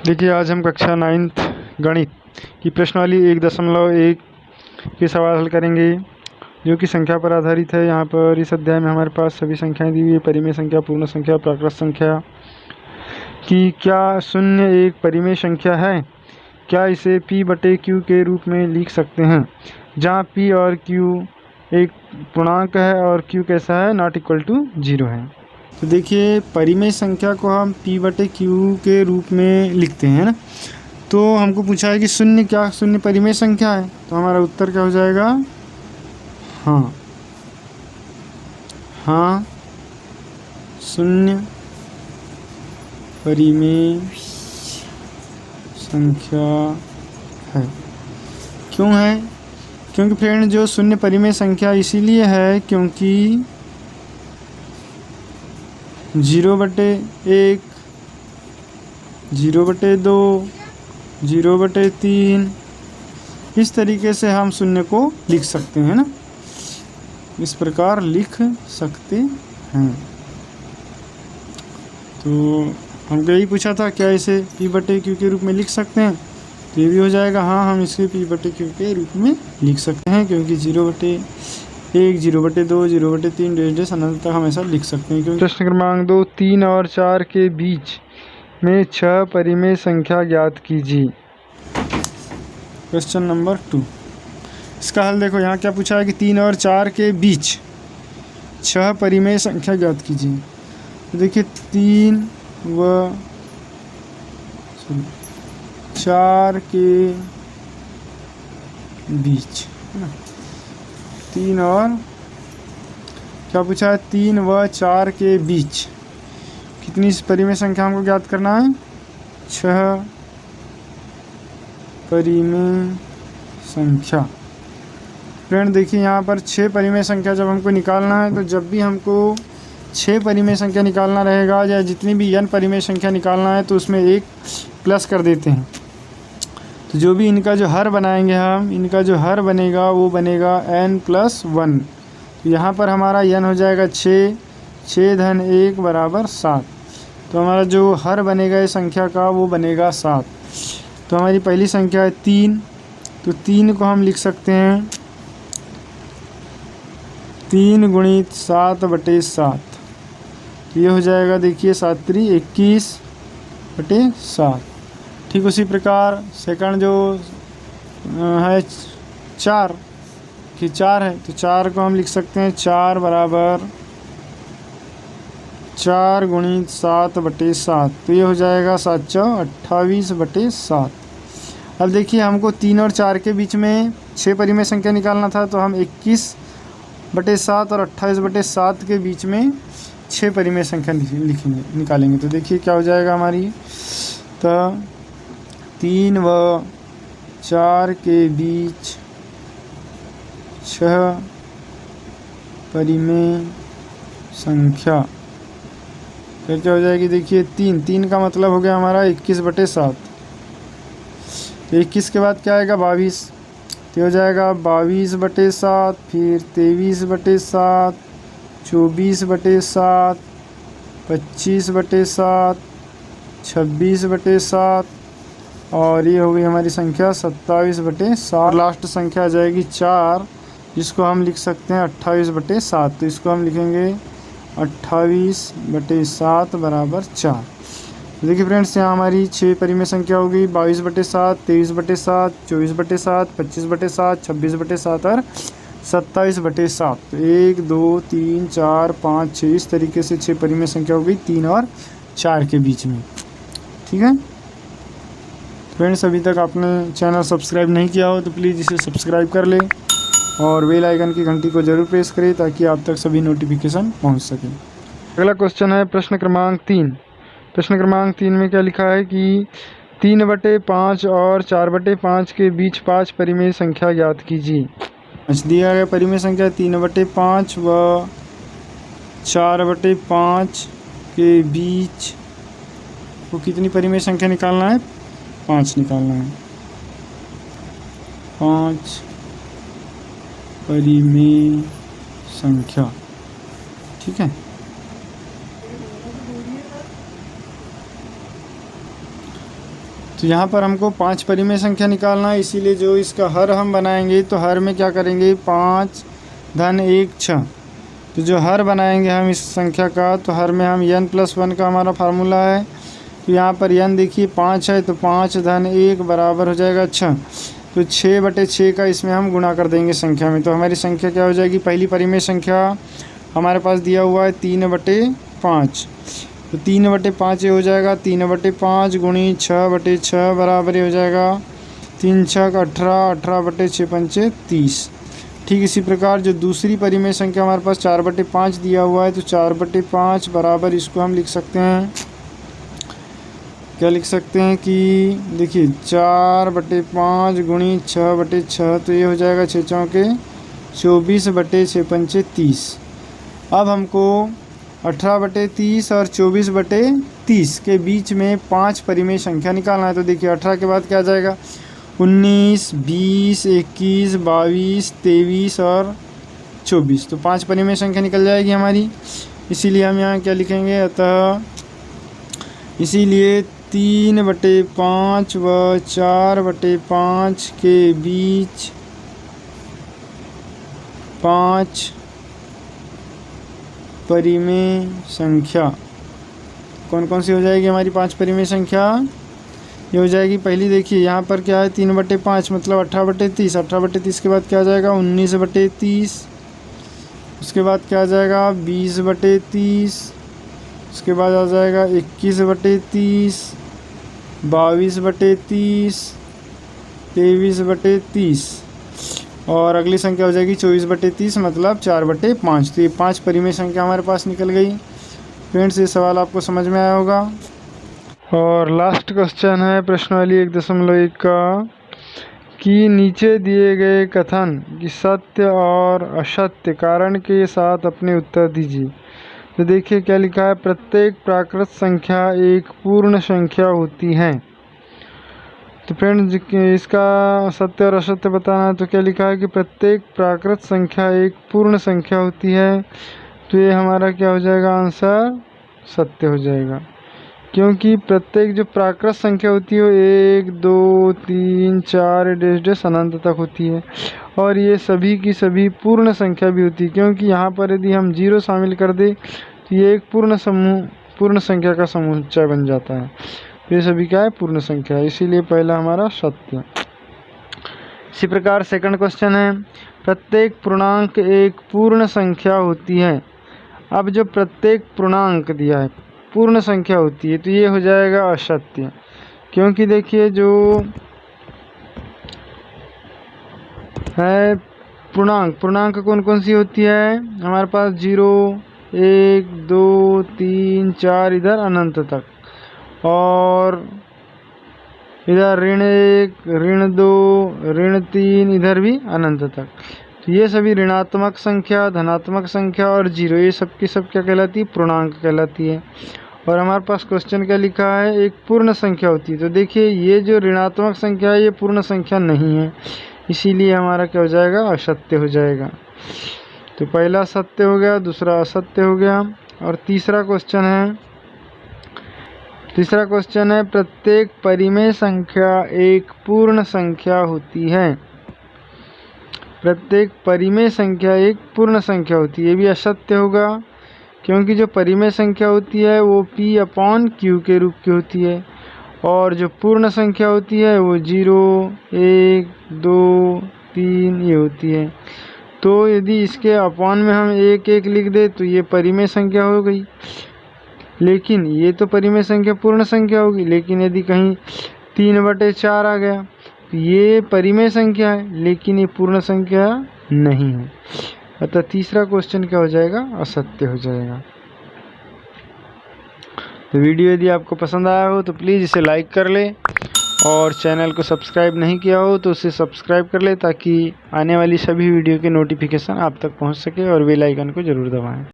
देखिए आज हम कक्षा 9th गणित की प्रश्नावली 1.1 के सवाल हल करेंगे जो कि संख्या पर आधारित है। यहाँ पर इस अध्याय में हमारे पास सभी संख्याएं दी हुई है, परिमेय संख्या, पूर्ण संख्या, प्राकृत संख्या। कि क्या शून्य एक परिमेय संख्या है? क्या इसे p/q के रूप में लिख सकते हैं, जहाँ p और q एक पूर्णांक है और q कैसा है, नॉट इक्वल टू 0 है। तो देखिए परिमेय संख्या को हम p/q के रूप में लिखते हैं ना। तो हमको पूछा है कि शून्य, क्या शून्य परिमेय संख्या है? तो हमारा उत्तर क्या हो जाएगा? हाँ, हाँ शून्य परिमेय संख्या है। क्यों है? क्योंकि फ्रेंड जो शून्य परिमेय संख्या इसीलिए है क्योंकि 0/1, 0/2, 0/3 इस तरीके से हम शून्य को लिख सकते हैं ना, इस प्रकार लिख सकते हैं। तो हमको यही पूछा था, क्या इसे p/q के रूप में लिख सकते हैं? तो ये भी हो जाएगा हाँ, हम इसे p/q के रूप में लिख सकते हैं क्योंकि 0/1, 0/2, 0/3 अनंत तक हम ऐसा लिख सकते हैं। क्योंकि प्रश्न क्रमांक 2, 3 और 4 के बीच में 6 परिमेय संख्या ज्ञात कीजिए। क्वेश्चन नंबर 2, इसका हल देखो। यहाँ क्या पूछा है कि 3 और 4 के बीच 6 परिमेय संख्या ज्ञात कीजिए। तो देखिए 3 व 4 के बीच है ना, 3 और क्या पूछा है, 3 व 4 के बीच कितनी परिमेय संख्या हमको ज्ञात करना है? 6 परिमेय संख्या। फ्रेंड देखिए यहाँ पर 6 परिमेय संख्या जब हमको निकालना है, तो जब भी हमको 6 परिमेय संख्या निकालना रहेगा या जितनी भी n परिमेय संख्या निकालना है, तो उसमें एक प्लस कर देते हैं। तो जो भी इनका जो हर बनाएंगे हम, इनका जो हर बनेगा वो बनेगा n+1। तो यहाँ पर हमारा n हो जाएगा 6, 6 धन 1 बराबर 7। तो हमारा जो हर बनेगा इस संख्या का वो बनेगा 7। तो हमारी पहली संख्या है 3, तो 3 को हम लिख सकते हैं 3 × 7/7। तो ये हो जाएगा, देखिए 7×3 21/7। ठीक उसी प्रकार सेकंड जो है 4 कि 4 है, तो 4 को हम लिख सकते हैं 4 × 7/7। तो ये हो जाएगा 7×4 28/7। अब देखिए हमको 3 और 4 के बीच में 6 परिमेय संख्या निकालना था, तो हम 21/7 और 28/7 के बीच में 6 परिमेय संख्या निकालेंगे। तो देखिए क्या हो जाएगा हमारी, तो 3 व 4 के बीच 6 परिमेय संख्या। फिर क्या हो जाएगी, देखिए 3 का मतलब हो गया हमारा 21/7। तो 21 के बाद क्या आएगा, 22। तो हो जाएगा 22/7, फिर 23/7, 24/7, 25/7, 26/7 और ये हो गई हमारी संख्या 27/7। लास्ट संख्या आ जाएगी 4, जिसको हम लिख सकते हैं 28/7। तो इसको हम लिखेंगे 28/7 बराबर 4। देखिए फ्रेंड्स यहाँ हमारी 6 परिमेय संख्या हो गई, 22/7, 23/7, 24/7, 25/7, 26/7 और 27/7। तो 1 2 3 4 5 6 इस तरीके से 6 परिमेय संख्या हो गई 3 और 4 के बीच में। ठीक है फ्रेंड्स, अभी तक आपने चैनल सब्सक्राइब नहीं किया हो तो प्लीज़ इसे सब्सक्राइब कर लें और बेल आइकन की घंटी को ज़रूर प्रेस करें ताकि आप तक सभी नोटिफिकेशन पहुंच सकें। अगला क्वेश्चन है प्रश्न क्रमांक 3। प्रश्न क्रमांक 3 में क्या लिखा है कि 3/5 और 4/5 के बीच 5 परिमेय संख्या ज्ञात कीजिए। दिया गया परिमेय संख्या 3/5 व 4/5 के बीच को कितनी परिमेय संख्या निकालना है? 5 निकालना है। 5 परिमेय संख्या। ठीक है, तो यहाँ पर हमको 5 परिमेय संख्या निकालना है, इसीलिए जो इसका हर हम बनाएंगे तो हर में क्या करेंगे 5 धन 1 6। तो जो हर बनाएंगे हम इस संख्या का तो हर में हम n+1 का हमारा फार्मूला है। तो यहाँ पर n देखिए 5 है तो 5 धन 1 बराबर हो जाएगा 6। तो 6/6 का इसमें हम गुणा कर देंगे संख्या में। तो हमारी संख्या क्या हो जाएगी, पहली परिमेय संख्या हमारे पास दिया हुआ है 3/5। तो 3/5 ये हो जाएगा 3/5 गुणी 6/6 बराबर ये हो जाएगा 3 6 18, 18/6 पंचे 30। ठीक इसी प्रकार जो दूसरी परिमेय संख्या हमारे पास 4/5 दिया हुआ है तो 4/5 बराबर इसको हम लिख सकते हैं, क्या लिख सकते हैं कि देखिए 4/5 गुणी 6/6 तो ये हो जाएगा 6 चौके 24/6 पंचे 30। अब हमको 18/30 और 24/30 के बीच में 5 परिमेय संख्या निकालना है। तो देखिए 18 के बाद क्या आ जाएगा 19 20 21 22 23 और 24। तो 5 परिमेय संख्या निकल जाएगी हमारी। इसीलिए हम यहाँ क्या लिखेंगे, अतः इसीलिए 3/5 व 4/5 के बीच 5 परिमेय संख्या कौन कौन सी हो जाएगी हमारी 5 परिमेय संख्या। ये हो जाएगी पहली देखिए यहाँ पर क्या है 3/5 मतलब 18/30। 18/30 के बाद क्या आ जाएगा 19/30। उसके बाद क्या आ जाएगा 20/30। उसके बाद आ जाएगा 21/30, 22/30, 23/30 और अगली संख्या हो जाएगी 24/30 मतलब 4/5। तो ये 5 परिमेय संख्या हमारे पास निकल गई। फ्रेंड्स ये सवाल आपको समझ में आया होगा। और लास्ट क्वेश्चन है प्रश्नावली 1.1 का कि नीचे दिए गए कथन कि सत्य और असत्य कारण के साथ अपने उत्तर दीजिए। तो देखिए क्या लिखा है, प्रत्येक प्राकृत संख्या एक पूर्ण संख्या होती है। तो फ्रेंड्स इसका सत्य और असत्य बताना है। तो क्या लिखा है कि प्रत्येक प्राकृत संख्या एक पूर्ण संख्या होती है। तो ये हमारा क्या हो जाएगा, आंसर सत्य हो जाएगा, क्योंकि प्रत्येक जो प्राकृत संख्या होती है वो 1 2 3 4 डैश अनंत तक होती है और ये सभी की सभी पूर्ण संख्या भी होती है, क्योंकि यहाँ पर यदि हम 0 शामिल कर दें तो ये एक पूर्ण संख्या का समुच्चय बन जाता है। ये सभी क्या है, पूर्ण संख्या है, इसीलिए पहला हमारा सत्य। इसी प्रकार सेकंड क्वेश्चन है, प्रत्येक पूर्णांक एक पूर्ण संख्या होती है। अब जो प्रत्येक पूर्णांक दिया है पूर्ण संख्या होती है तो ये हो जाएगा असत्य, क्योंकि देखिए जो है पूर्णांक कौन कौन सी होती है हमारे पास 0 1 2 3 4 इधर अनंत तक, और इधर ऋण 1 ऋण 2 ऋण 3 इधर भी अनंत तक। तो ये सभी ऋणात्मक संख्या धनात्मक संख्या और 0 ये सब की सब क्या कहलाती है, पूर्णांक कहलाती है। और हमारे पास क्वेश्चन क्या लिखा है, एक पूर्ण संख्या होती है। तो देखिए ये जो ऋणात्मक संख्या है ये पूर्ण संख्या नहीं है, इसीलिए हमारा क्या हो जाएगा, असत्य हो जाएगा। तो पहला सत्य हो गया, दूसरा असत्य हो गया। और तीसरा क्वेश्चन है प्रत्येक परिमेय संख्या एक पूर्ण संख्या होती है। प्रत्येक परिमेय संख्या एक पूर्ण संख्या होती है, ये भी असत्य होगा, क्योंकि जो परिमेय संख्या होती है वो P/Q के रूप की होती है और जो पूर्ण संख्या होती है वो 0 1 2 3 ये होती है। तो यदि इसके अपॉन में हम 1 1 लिख दे तो ये परिमेय संख्या हो गई, लेकिन ये तो परिमेय संख्या पूर्ण संख्या होगी। लेकिन यदि कहीं 3/4 आ गया तो ये परिमेय संख्या है लेकिन ये पूर्ण संख्या नहीं है, अतः तीसरा क्वेश्चन क्या हो जाएगा, असत्य हो जाएगा। तो वीडियो यदि आपको पसंद आया हो तो प्लीज़ इसे लाइक कर ले और चैनल को सब्सक्राइब नहीं किया हो तो उसे सब्सक्राइब कर ले, ताकि आने वाली सभी वीडियो के नोटिफिकेशन आप तक पहुंच सके और बेल आइकन को ज़रूर दबाएं।